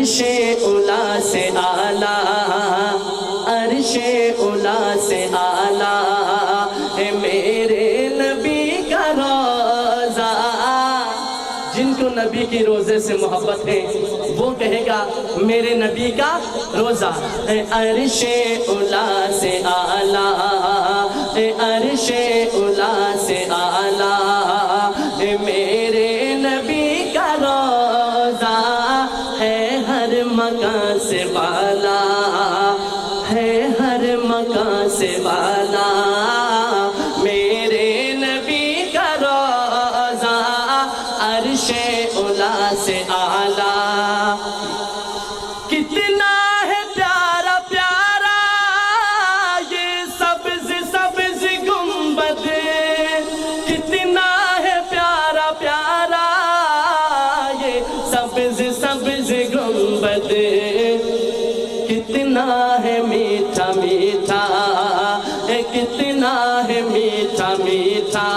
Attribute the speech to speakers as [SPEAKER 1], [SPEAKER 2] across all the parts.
[SPEAKER 1] عرش اولا سے اعلیٰ، عرش اولا سے اعلیٰ ہے میرے نبی کا روزہ۔ جن کو نبی کی روزے سے محبت ہے وہ کہے گا میرے نبی کا روزہ ہے عرش اولا سے اعلیٰ، ہے عرش اولا سے اعلیٰ ہے میرے نبی کا روزہ، ہے ہر مکان سے بالا، ہے ہر مکان سے بالا میرے نبی کا روزہ، عرش اولا سے اعلیٰ۔ کتنا ہے پیارا پیارا یہ سبز سبز گنبد، کتنا ہے پیارا پیارا یہ سبز سبز گنبد، کتنا ہے میٹھا میٹھا، کتنا ہے میٹھا میٹھا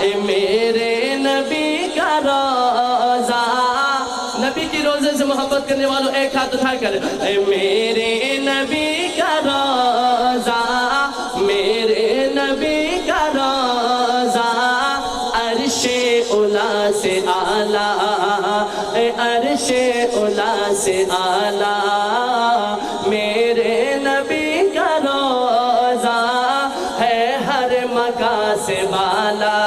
[SPEAKER 1] اے میرے نبی کا روزہ۔ نبی کی روزے سے محبت کرنے والوں ایک ہاتھ اٹھا کر اے میرے نبی کا روزہ، میرے نبی کا روزہ، عرش اولا سے اعلیٰ، عرش اولا سے اعلیٰ میرے نبی کا روزہ، ہے ہر مکان سے بالا۔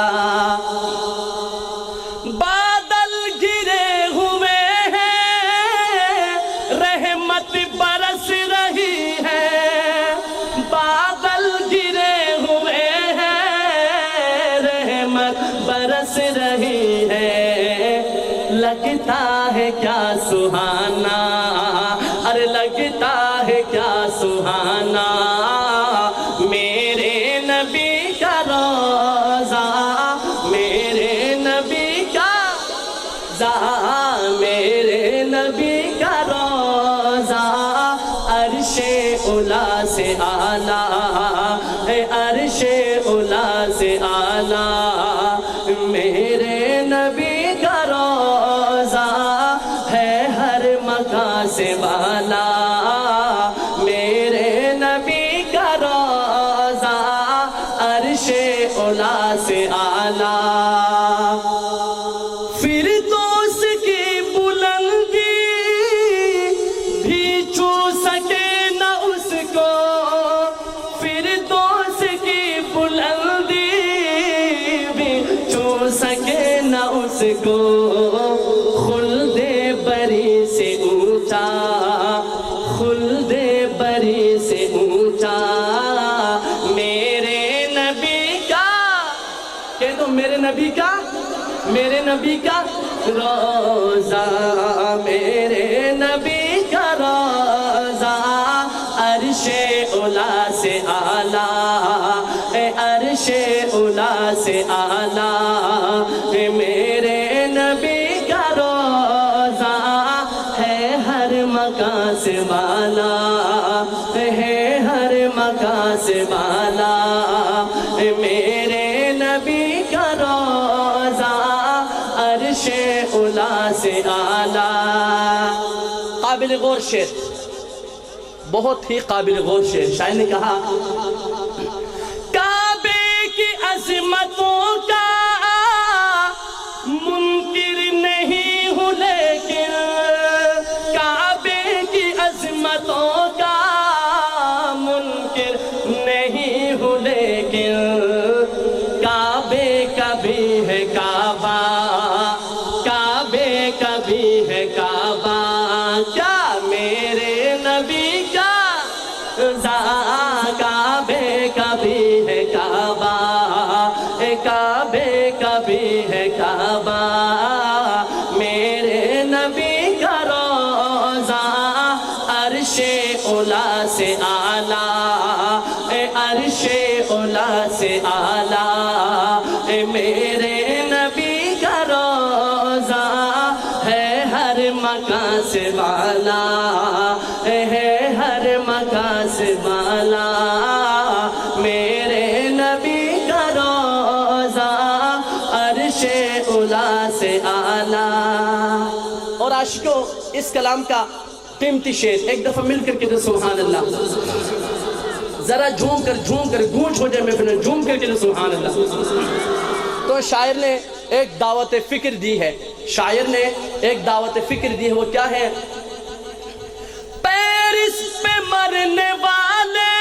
[SPEAKER 1] بادل گرے ہوئے ہیں رحمت برس رہی ہے، بادل گرے ہوئے ہیں رحمت برس رہی ہے، لگتا ہے کیا سہانا، ارے لگتا ہے کیا سہانا میرے نبی کا روزہ، میرے نبی کا روزہ، میرے نبی کا روزہ، عرش اولا سے اعلیٰ، ہے عرش اولا سے اعلیٰ میرے نبی کا روزہ، ہے ہر مکان سے بالا میرے نبی کا روزہ، عرش اولا سے اعلیٰ۔ فردوس کی بلندی بھی چھو سکے نہ اس کو، فردوس کی بلندی بھی چھو سکے نہ اس کو، خلد بری سے اونچا، خلد بری سے اونچا میرے نبی کا، کہہ دو میرے نبی کا، میرے نبی کا روزہ، میرے نبی کا روزہ، عرش اولا سے اعلیٰ، عرش اولا سے اعلیٰ میرے نبی کا روزہ، ہے ہر مکان سے بالا، ہے ہر مکان سے بالا میرے نبی کا روزہ، عرش اولا سے اعلیٰ۔ قابل غور شعر، بہت ہی قابل غور شعر، شاعر نے کہا کعبے کی عظمتوں کا منکر نہیں ہوں لیکن، کعبے کی عظمتوں کا منکر نہیں ہوں لیکن، کعبے کا بھی ہے کعبہ، کعبے کا بھی ہے کعبہ، کیا میرے نبی کا کعبے کا بھی ہے کعبہ، کعبے کا بھی ہے کعبہ میرے نبی کا روزہ، عرش اولا سے اعلیٰ، عرش اولا سے اعلیٰ میرے نبی کا روزہ، ہے ہر مکان سے بالا، ہے ہر مکان سے بالا میرے نبی کا روزہ، عرش اولا سے اعلیٰ۔ اور عاشقوں اس کلام کا قیمتی شعر ایک دفعہ مل کر کے سبحان اللہ، ذرا جھوم کر گونج ہو جائے محفل میں، جھوم کر کے سبحان اللہ۔ تو شاعر نے ایک دعوت فکر دی ہے، شاعر نے ایک دعوت فکر دی ہے، وہ کیا ہے؟ پیرس پہ مرنے والے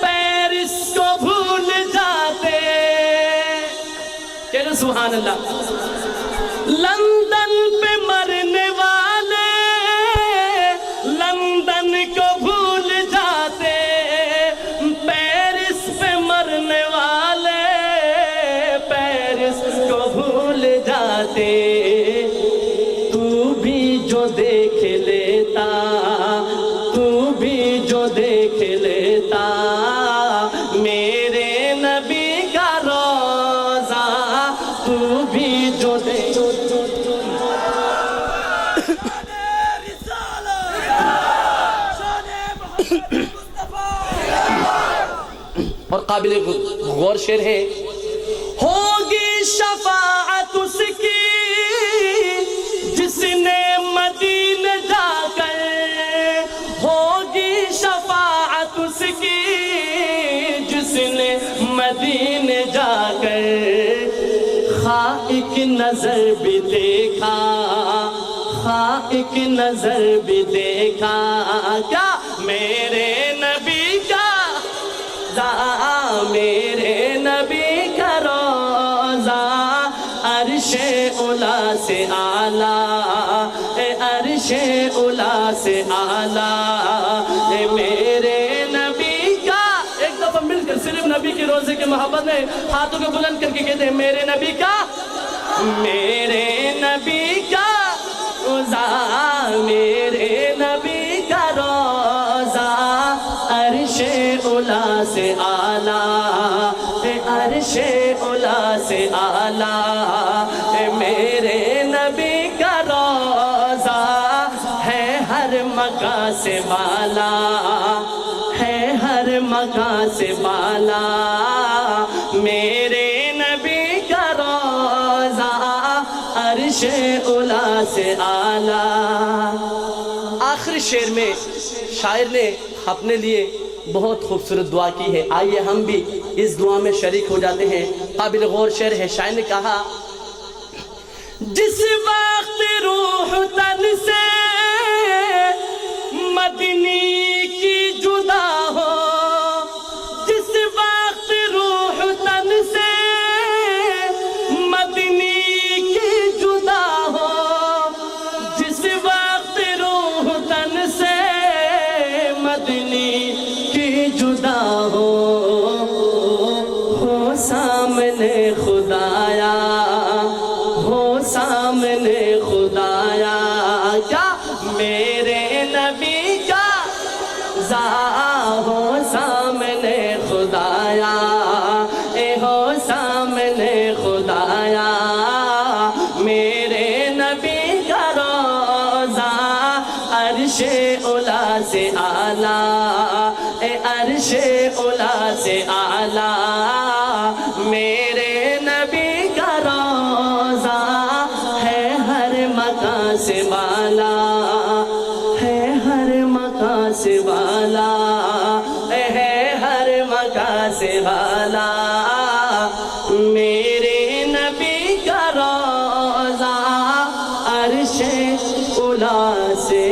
[SPEAKER 1] پیرس کو بھول جاتے، کہہ سبحان اللہ۔ لندن پہ مرنے والے لندن کو بھول جاتے، پیرس پہ مرنے والے پیرس کو بھول جاتے۔ تو بھی جو دیکھ لیتا، تو بھی جو دیکھ لیتا میرے نبی کا روزہ، تو بھی جو دیکھ اور قابل غور شعر ہے، ہوگی شفاعت اس کی جس نے مدینے جا کر، ہوگی شفاعت اس کی جس نے مدینے جا کر خائک نظر بھی دیکھا، خائک نظر بھی دیکھا، کیا میرے نبی کا میرے نبی کا روزہ عرش اولا سے اعلیٰ، عرش اولا سے اعلیٰ میرے نبی کا۔ ایک دفعہ مل کر صرف نبی کے روزے کے محبت میں ہاتھوں کو بلند کر کے کہتے ہیں میرے نبی کا، میرے نبی کا روزہ، میرے نبی کا روزہ عرش اولا سے اعلیٰ، عرش اولا سے اعلیٰ میرے نبی کا روزہ ہے ہر مکان سے بالا، ہے ہر مکان سے بالا میرے نبی کا روزہ عرش اولا سے اعلیٰ۔ آخری شعر میں شاعر نے اپنے لیے بہت خوبصورت دعا کی ہے، آئیے ہم بھی اس دعا میں شریک ہو جاتے ہیں۔ قابل غور شعر ہے، شاعر نے کہا جس وقت روح تن سے مدنی کی جدا ہو، جس وقت روح تن سے مدنی کی جدا ہو، جس وقت روح تن سے مدنی کی جدا ہو سامنے خدایا، ہو سامنے خدایا، کیا میرے نبی کا ہو سامنے خدایا، ہو سامنے خدایا میرے نبی کا روزہ عرش اولا سے اعلیٰ، عرش اولا سے اعلیٰ میرے نبی کا روزہ ہے ہر مکان سے بالا، ہے ہر مکان سے بالا، ہے ہر مکان سے بالا میرے نبی کا روزہ عرش اولا سے